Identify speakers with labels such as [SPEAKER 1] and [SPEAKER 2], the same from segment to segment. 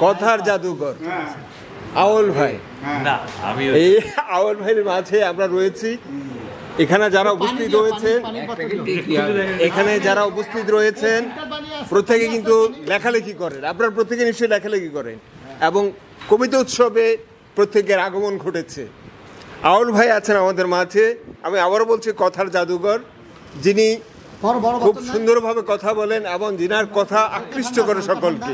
[SPEAKER 1] কথার জাদুঘর আউল ভাই।
[SPEAKER 2] না, আমি
[SPEAKER 1] এই আউল ভাইয়ের মাঝে আমরা রয়েছি। এখানে যারা উপস্থিত রয়েছেন প্রত্যেকে কিন্তু লেখালেখি করেন। আপনারা প্রত্যেকে নিশ্চয়ই লেখালেখি করেন এবং কবিতা উৎসবে প্রত্যেকের আগমন ঘটেছে। আউল ভাই আছেন আমাদের মাঝে। আমি আবারও বলছি কথার জাদুঘর, যিনি খুব সুন্দরভাবে কথা বলেন এবং যিনার কথা আকৃষ্ট করে সকলকে।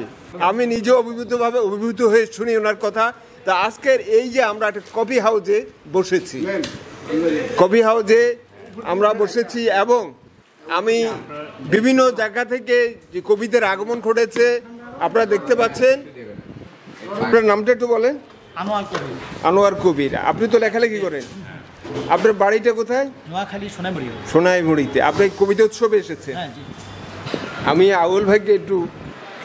[SPEAKER 1] আমি নিজেও অভিভূত হয়ে শুনি ওনার কথা। তা আজকের এই যে আমরা একটা কফি হাউসে বসেছি এবং আমি বিভিন্ন জায়গা থেকে যে কবিদের আগমন ঘটেছে আপনারা দেখতে পাচ্ছেন। আপনার নামটা একটু বলেন। আনোয়ার কবির। আপনি তো লেখালেখি করেন। আপনার বাড়িটা কোথায়? সোনাইমুড়িতে। আপনি কবিতা উৎসবে এসেছেন। আমি আউল ভাইকে একটু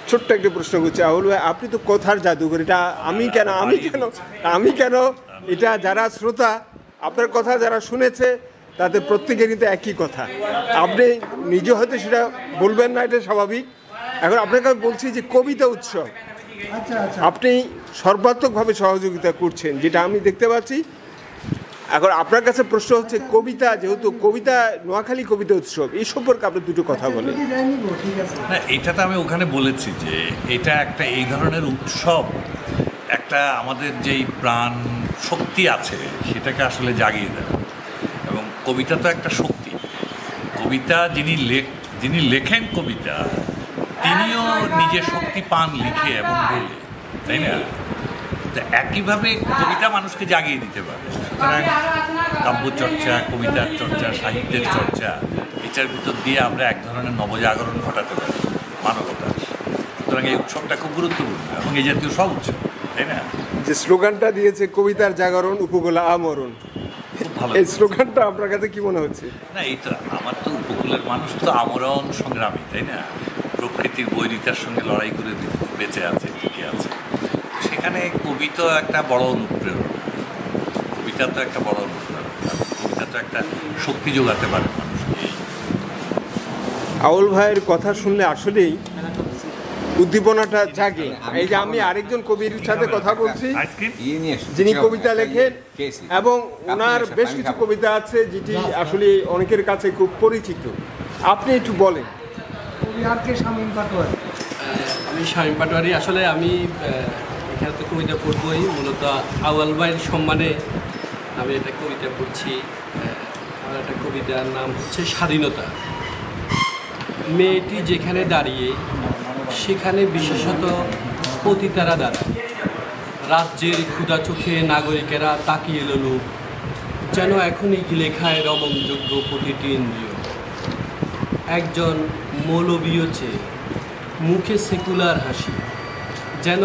[SPEAKER 1] ছোট্ট একটা প্রশ্ন করছি। আউল ভাই, আপনি তো কথার জাদুঘর, এটা আমি কেন এটা যারা শ্রোতা আপনার কথা যারা শুনেছে তাদের প্রত্যেকের কিন্তু একই কথা। আপনি নিজে হয়তো সেটা বলবেন না, এটা স্বাভাবিক। এখন আপনাকে বলছি যে কবিতা উৎসব আপনি সর্বাত্মকভাবে সহযোগিতা করছেন, যেটা আমি দেখতে পাচ্ছি। এখন আপনার কাছে প্রশ্ন হচ্ছে, কবিতা যেহেতু কবিতা নোয়াখালী কবিতা উৎসব, এই সম্পর্কে আপনি দুটো কথা বলেন।
[SPEAKER 2] না, এটা তো আমি ওখানে বলেছি যে এটা একটা এই ধরনের উৎসব একটা আমাদের যেই প্রাণ শক্তি আছে সেটাকে আসলে জাগিয়ে দেয়। এবং কবিতা তো একটা শক্তি। কবিতা যিনি লেখেন কবিতা, তিনিও নিজের শক্তি পান লিখে এবং বলে, তাই না? তো একইভাবে কবিতা মানুষকে জাগিয়ে দিতে পারে। সুতরাং কাব্য চর্চা, কবিতার চর্চা, সাহিত্যের চর্চা, এটার ভিতর দিয়ে আমরা এক ধরনের নবজাগরণ ঘটাতে পারি মানবতার। সুতরাং এই উৎসবটা খুব গুরুত্বপূর্ণ এবং এই জাতীয় সব উৎসব, তাই না?
[SPEAKER 1] যে স্লোগানটা দিয়েছে কবিতার জাগরণ উপকূল আমরণ, এই স্লোগানটা আপনার কাছে কি মনে হচ্ছে?
[SPEAKER 2] না, এই তো আমার তো উপকূলের মানুষ তো আমরণ সংগ্রামী, তাই না? প্রকৃতির বৈরিতার সঙ্গে লড়াই করে বেঁচে আছে, টিকে আছে। সেখানে কবিতা একটা বড় অনুপ্রেরণা। কবিতা তো একটা শক্তি যোগাতে পারে মানুষকে।
[SPEAKER 1] আউল ভাইয়ের কথা শুনলে আসলেই উদ্দীপনাটা জাগে। এই যে আমি আরেকজন কবির সাথে কথা বলছি, যিনি কবিতা লেখেন এবং ওনার বেশ কিছু কবিতা আছে যেটি আসলে অনেকের কাছে খুব পরিচিত। আপনি একটু বলেন।
[SPEAKER 3] আমি শামীম পাটোয়ারি। আসলে আমি এখানে তো কবিতা পড়বই, মূলত আউয়াল ভাইয়ের সম্মানে আমি একটা কবিতা পড়ছি। আমার একটা কবিতার নাম হচ্ছে স্বাধীনতা। মেয়েটি যেখানে দাঁড়িয়ে সেখানে বিশেষত পতিতারা দাঁড়ায়। রাজ্যের ক্ষুধা চোখে নাগরিকেরা তাকিয়ে এলো, যেন এখনই লেখায় রমণযোগ্য প্রতিটি ইন্দ্রিয়। একজন মৌলবীয় চেয়ে মুখে সেকুলার হাসি, যেন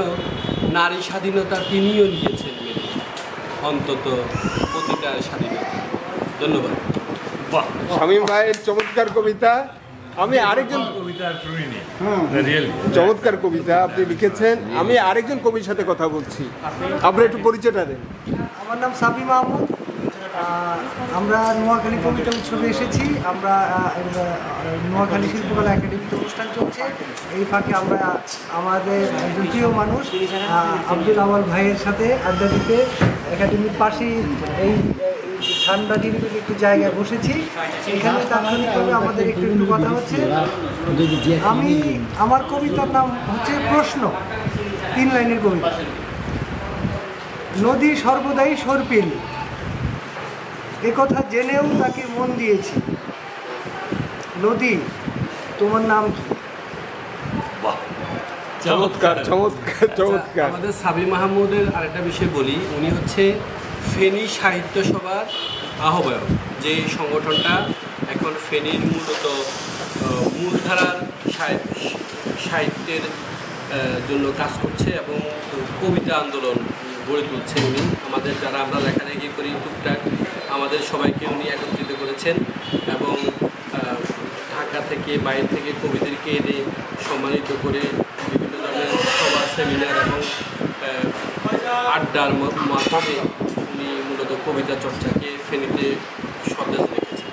[SPEAKER 3] নারী স্বাধীনতা তিনিও নিয়েছেন মেনে, অন্তত পতিতার স্বাধীনতা। ধন্যবাদ।
[SPEAKER 1] শামীম ভাইয়ের চমৎকার কবিতা। আমি আরেকজন চমৎকার কবিতা আপনি লিখেছেন। আমি আরেকজন কবির সাথে কথা বলছি, আপনার একটু পরিচয়টা দেন।
[SPEAKER 4] আমার নাম সাবি মাহমুদ। আমরা নোয়াখালী কবিতা উৎসবে এসেছি। আমরা নোয়াখালী শিল্পকলা একাডেমিতে অনুষ্ঠান চলছে। এই ফাঁকে আমরা আমাদের একজন প্রিয় মানুষ আব্দুল আওয়াল ভাইয়ের সাথে আড্ডা দিতে একাডেমির পাশেই এই ঠান্ডা নিরিবিলি একটু জায়গায় বসেছি। এখানে তাৎক্ষণিকভাবে আমাদের একটু কথা হচ্ছে। আমার কবিতার নাম হচ্ছে প্রশ্ন, 3 লাইনের কবিতা। নদী সর্বদাই সর্পিল, একথা জেনেও তাকে মন দিয়েছি। নদী, তোমার নাম কি?
[SPEAKER 1] চমৎকার চমৎকার চমৎকার।
[SPEAKER 3] আমাদের সাবি মাহমুদের আরেকটা বিষয় বলি, উনি হচ্ছে ফেনী সাহিত্য সভার আহ্বায়ক। যে সংগঠনটা এখন ফেনীর মূলত মূলধারার সাহিত্যের জন্য কাজ করছে এবং কবিতা আন্দোলন গড়ে তুলছে। উনি আমাদের যারা আমরা লেখালেখি করি টুকটাক আমাদের সবাইকে উনি একত্রিত করেছেন এবং ঢাকা থেকে বাইরে থেকে কবিদেরকে এনে সম্মানিত করে বিভিন্ন ধরনের সভা, সেমিনার এবং আড্ডার মাধ্যমে উনি মূলত কবিতা চর্চাকে ফেনীতে সতেজ রেখেছেন।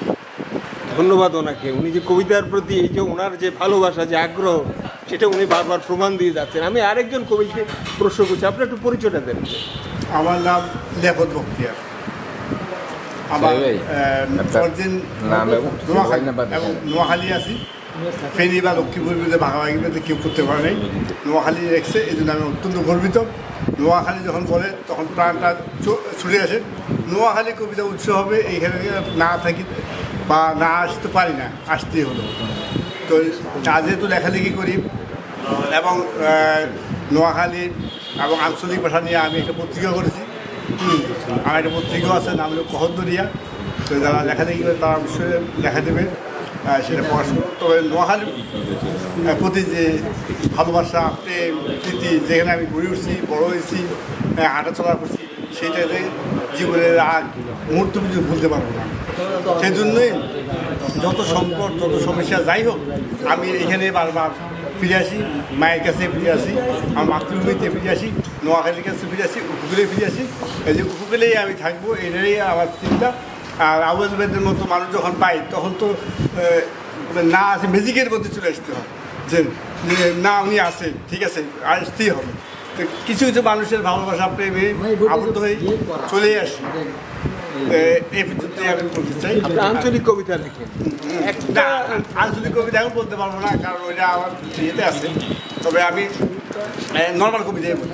[SPEAKER 1] ধন্যবাদ ওনাকে। উনি যে কবিতার প্রতি এই যে ওনার যে ভালোবাসা, যে আগ্রহ, সেটা উনি বারবার প্রমাণ দিয়ে যাচ্ছেন। আমি আরেকজন কবিকে প্রশ্ন করছি, আপনি একটু পরিচয়টা দেন।
[SPEAKER 5] আমার নাম লেখত বখতিয়ার। আমার নোয়াখালী আছি, ফেনী বা লক্ষ্মীপুর মধ্যে ভাগাভাগি মধ্যে কেউ করতে পারে নাই, নোয়াখালী রেখেছে, এই জন্য আমি অত্যন্ত গর্বিত। নোয়াখালী যখন বলে তখন প্রাণটা ছুটে আসে। নোয়াখালী কবিতা উৎসব হবে, এইখানে না থাকি বা না আসতে পারি না, আসতেই হলো। তো যেহেতু লেখালেখি করি এবং নোয়াখালী এবং আঞ্চলিক ভাষা নিয়ে আমি একটা পত্রিকা করেছি, আমার একটা পত্রিকাও আছে, নাম হলো কহদরিয়া। তো যারা লেখালেখি করে তারা অবশ্যই লেখা দেবে, সেটা পড়াশোনা। তবে নোয়াখালীর প্রতি যে ভালোবাসা, প্রেম, প্রীতি, যেখানে আমি ঘুরে উঠছি, বড় হয়েছি, হাঁটাচলা করছি, সেইটাতে জীবনের আর মুহূর্ত কিছু ভুলতে পারবো না। সেই জন্যই যত সংকট, যত সমস্যা যাই হোক, আমি এখানে বারবার ফিরে আসি, মায়ের কাছে ফিরে আসি, আমার মাতৃভূমিতে ফিরে আসি, নোয়াখালীর কাছে ফিরে আসি, উপকূলে ফিরে আসি। এই যে উপকূলেই আমি থাকবো, এটাই আমার চিন্তা। আর আবুল বেদের মতো মানুষ যখন পাই তখন তো না আছে ম্যাজিকের মধ্যে চলে আসতে হয়, যে না উনি আছে, ঠিক আছে, আসতেই হবে। তো কিছু কিছু মানুষের ভালোবাসা, প্রেমে আবদ্ধ হয়ে চলে আসে। এই পর্যন্ত আমি বলতে চাই।
[SPEAKER 1] আঞ্চলিক কবিতা লিখেন?
[SPEAKER 5] একটা আঞ্চলিক কবিতা এখন বলতে পারবো না, কারণ ওইটা আমার ইয়েতে আছে। তবে আমি নর্মাল কবিতাই বলি।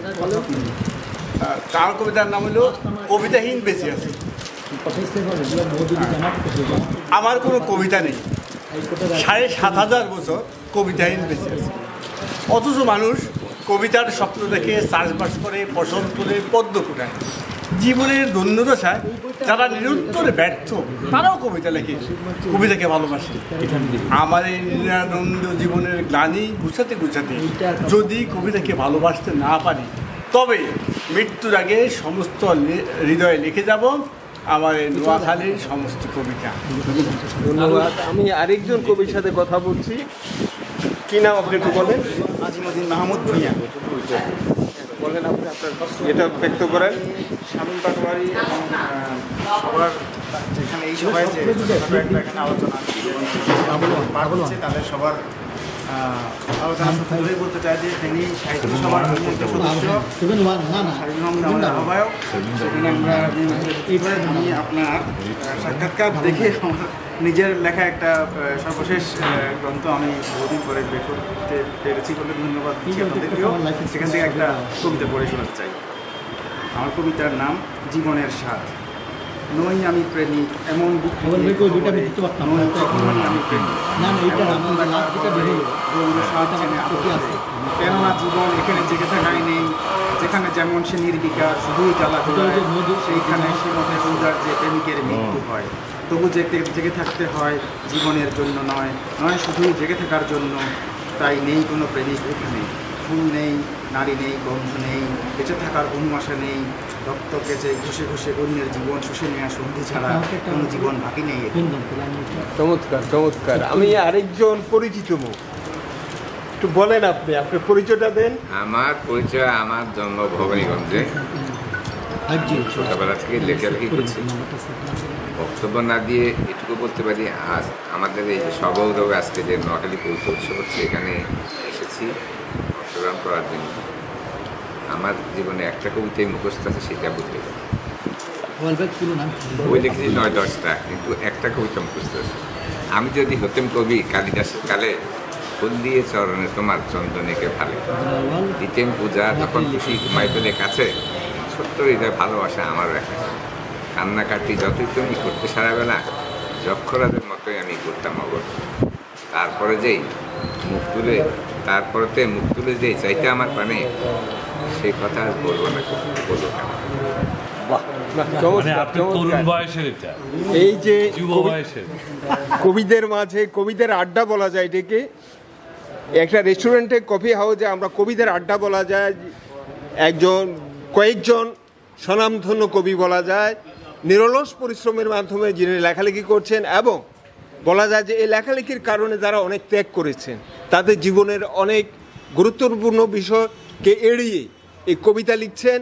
[SPEAKER 5] তার কবিতার নাম হলো কবিতাহীন বেঁচে আছে। আমার কোনো কবিতা নেই, ৭,৫০০ বছর কবিতাহীন বেঁচে আছে। অথচ মানুষ কবিতার স্বপ্ন দেখে চাষবাস করে, ফসল করে, পদ্ম ফোটায়। জীবনের দৈন্যদশায় যারা নিরন্তর ব্যর্থ, তারাও কবিতা লেখে, কবিতাকে ভালোবাসে। আমার এই নিরানন্দ জীবনের গ্লানি গুছাতে গুছাতে যদি কবিতাকে ভালোবাসতে না পারি, তবে মৃত্যুর আগে সমস্ত হৃদয়ে লিখে যাব আমার এই নোয়াখালীর সমস্ত কবিতা।
[SPEAKER 1] ধন্যবাদ। আমি আরেকজন কবির সাথে কথা বলছি। কি নাম আপনি একটু বলেন?
[SPEAKER 6] আজিমুদ্দিন মাহমুদ ভূঁইয়া।
[SPEAKER 1] বলেন আপনি আপনার এটা ব্যক্ত করেন।
[SPEAKER 6] শামীম পাটোয়ারি এবং সবার যেখানে এই সভায় যে এখানে আলোচনা পার হচ্ছে, তাদের সবার আলোচনা ধরেই বলতে চাই যে ফেনী সাহিত্য সভার সদস্য আমাদের আহ্বায়ক। সেখানে আমরা আমি আপনার সাক্ষাৎকার দেখে আমার নিজের লেখা একটা সর্বশেষ গ্রন্থ আমি বহুদিন পরে বের করতে পেরেছি বলে ধন্যবাদ দিচ্ছি আপনাদেরকেও। সেখান থেকে একটা কবিতা পড়ে শোনাতে চাই। আমার কবিতার নাম জীবনের স্বাদ। নই আমি প্রেমিক এমন আমি প্রেমিক, কেননা জীবন এখানে জেগে থাকাই নেই, যেখানে যেমন সে নির্বিকার শুধুই জ্বালা সেইখানে সে মধ্যে সুন্দর যে প্রেমিকের মৃত্যু হয়। তবু জেগে থাকতে হয় জীবনের জন্য, নয় শুধুই জেগে থাকার জন্য। তাই নেই কোনো প্রেমিক এখানে, ফুল নেই, নারী নেই, গন্ধ নেই, বেঁচে থাকার অনুমাশা নেই। রক্ত কেচে ঘষে ঘষে অন্যের জীবন শুষে নেওয়া সন্ধি ছাড়া কোনো জীবন বাকি নেই।
[SPEAKER 1] চমৎকার চমৎকার। আমি আরেকজন পরিচিত মুখ, একটু বলেন আপনি আপনার পরিচয়টা দেন।
[SPEAKER 7] আমার পরিচয়, আমার জন্ম ভবানীগঞ্জে, ছোটবেলা থেকে লেখালেখি করছি। বক্তব্য না দিয়ে এটুকু বলতে পারি, আজ আমাদের এই সগৌরবে আজকে যে নোয়াখালী কবিতা উৎসব হচ্ছে, এখানে এসেছি অংশগ্রহণ করার জন্য। আমার জীবনে একটা কবিতাই মুখস্থ আছে, সেটা বলতে বই লিখেছি ৯-১০টা, কিন্তু একটা কবিতা মুখস্থ আছে। আমি যদি হতেম কবি কালিদাসের কালে, ফুল দিয়ে চরণে তোমার চন্দনেকে ভালে দিতেম পূজা, তখন খুশি ঘুমাই পেলে কাছে, ছোট্ট হৃদয় ভালোবাসা আমারও একটা। কান্নাকাটি যতই তুমি করতে সারাবেলা, যক্ষরাজের মতোই আমি করতাম অবর। তারপরে মুখ তুলে যেই চাইতে আমার পানে, সেই কথা আজ বলবো না, বলবো কেন।
[SPEAKER 1] এই যে কবিদের মাঝে কবিদের আড্ডা বলা যায় এটাকে, একটা রেস্টুরেন্টে কফি হাউসে আমরা কবিদের আড্ডা বলা যায়, কয়েকজন স্বনামধন্য কবি বলা যায়, নিরলস পরিশ্রমের মাধ্যমে যিনি লেখালেখি করছেন, এবং বলা যায় যে এই লেখালেখির কারণে যারা অনেক ত্যাগ করেছেন, তাদের জীবনের অনেক গুরুত্বপূর্ণ বিষয়কে এড়িয়ে এই কবিতা লিখছেন,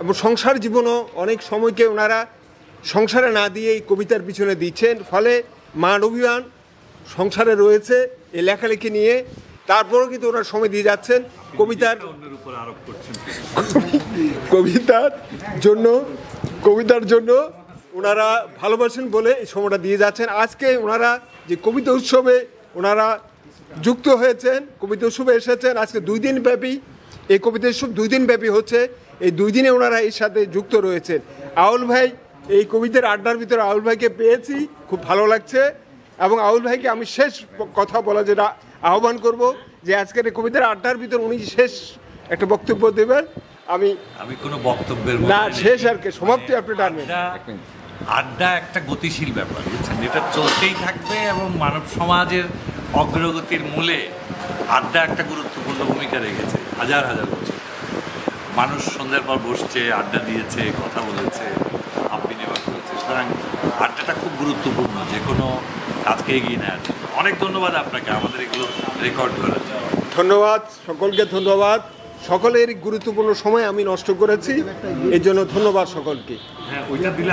[SPEAKER 1] এবং সংসার জীবনও অনেক সময়কে ওনারা সংসারে না দিয়ে এই কবিতার পিছনে দিচ্ছেন। ফলে মান অভিমান সংসারে রয়েছে এই লেখালেখি নিয়ে, তারপরেও কিন্তু ওনারা সময় দিয়ে যাচ্ছেন কবিতার
[SPEAKER 2] অন্যের উপর আরোপ করছেন।
[SPEAKER 1] কবিতার জন্য ওনারা ভালোবাসেন বলে এই সময়টা দিয়ে যাচ্ছেন। আজকে ওনারা যে কবিতা উৎসবে ওনারা যুক্ত হয়েছেন, কবিতা উৎসবে এসেছেন, আজকে 2 দিন ব্যাপী এই কবিতা উৎসব 2 দিন ব্যাপী হচ্ছে। এই 2 দিনে ওনারা এর সাথে যুক্ত রয়েছেন। আউল ভাই, এই কবিতার আড্ডার ভিতরে আউল ভাইকে পেয়েছি, খুব ভালো লাগছে। এবং আউল ভাইকে আমি শেষ কথা বলা যেটা আহ্বান করব যে আজকের এই কবিতার আড্ডার ভিতর উনি শেষ একটা বক্তব্য দেবেন।
[SPEAKER 2] আমি কোনো বক্তব্যের
[SPEAKER 1] না, শেষ আর কি, সমাপ্তি আপনি টানবেন।
[SPEAKER 2] আড্ডা একটা গতিশীল ব্যাপার, বুঝছেন, এটা চলতেই থাকবে এবং মানব সমাজের অগ্রগতির মূলে আড্ডা একটা গুরুত্বপূর্ণ ভূমিকা রেখেছে হাজার হাজার বছর। মানুষ সন্ধ্যার পর বসছে, আড্ডা দিয়েছে, কথা বলেছে, ভাব বিনিময় করেছে। সুতরাং আড্ডাটা খুব গুরুত্বপূর্ণ যে কোনো কাজকে এগিয়ে নেওয়ার জন্য। অনেক ধন্যবাদ আপনাকে আমাদের এগুলো রেকর্ড করার জন্য।
[SPEAKER 1] ধন্যবাদ সকলকে, ধন্যবাদ। সকলের গুরুত্বপূর্ণ সময় আমি নষ্ট করেছি, এর জন্য ধন্যবাদ সকলকে।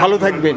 [SPEAKER 1] ভালো থাকবেন।